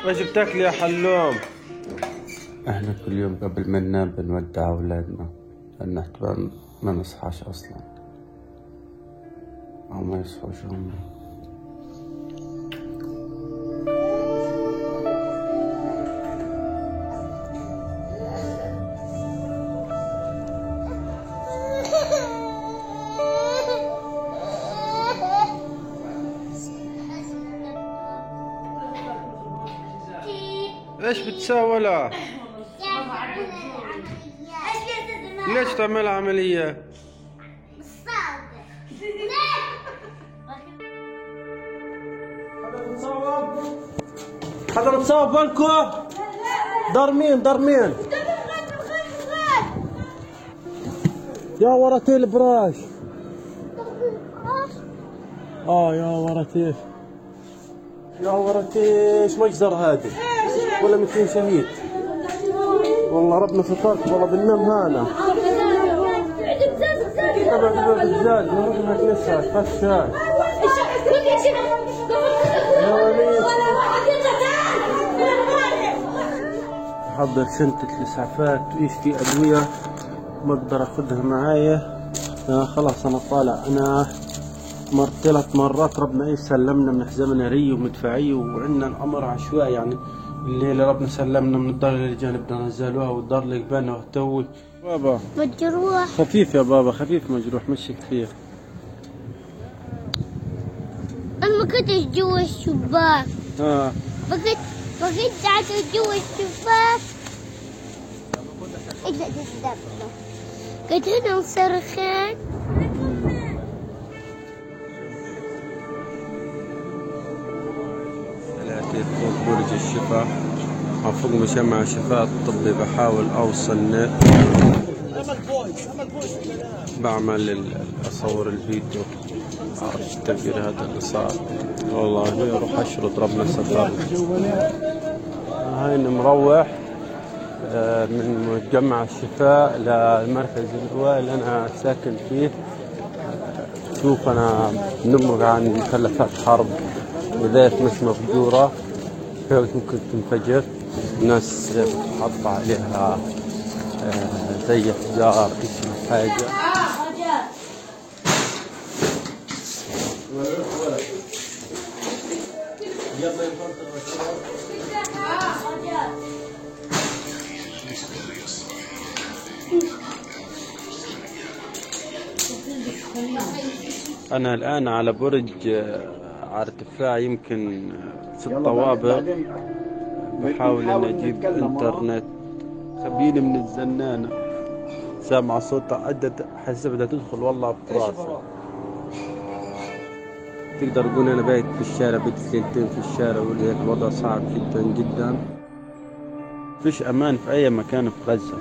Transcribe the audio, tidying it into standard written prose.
ايش بتاكل يا حلوم؟ احنا كل يوم قبل ما ننام بنودع اولادنا، لان احتمال ما نصحاش اصلا او ما يصحوش هم. ايش بتسوي له؟ ليش تعمل عملية؟ حدا متصاب بالكو؟ دار مين؟ يا ورتي البراش. يا ورتي ايش مجزر هذه؟ ولا 200 شهيد. والله ربنا سترك والله بالنم هانا. تبع الزاز نروح نكنسها خشاش. يا وليد حضر شنطة الإسعافات وإيش في أدوية ما أقدر أخذها معايا. خلاص أنا طالع. أنا 3 مرات ربنا إيش سلمنا من حزمنا ري ومدفعية وعندنا الأمر عشوائي يعني. الليلة ربنا سلمنا من الدار اللي جانبنا نزلوها والدار اللي قبالنا وهتوي. بابا مجروح خفيف يا بابا، خفيف مجروح مشي كثير. أنا ما كنتش جوا الشباك. بقيت قاعدة جوا الشباك. إلا تستقبل كنت هنا مصرخين. طلعت فوق برج الشفا، فوق مجمع الشفاء الطبي، بحاول أوصل نت، بعمل أصور الفيديو، أعرف التغيير هذا اللي صار. والله أروح أشرد ربنا ستر. هاي مروح من مجمع الشفاء للمركز الأول اللي أنا ساكن فيه. شوف أنا نمرق عن مخلفات حرب وذات مش مفجورة ممكن تنفجر. الناس تحط عليها زي حجار اسمه حاجة. أنا الآن على برج على ارتفاع يمكن 6 طوابق، بحاول أن أجيب إنترنت. خبيني من الزنانة، سامع صوتها عدت حسب بدها تدخل والله براسي. تقدر تقول أنا بايت في الشارع، بيت ليلتين في الشارع، والوضع صعب جدا جدا. فيش أمان في أي مكان في غزة.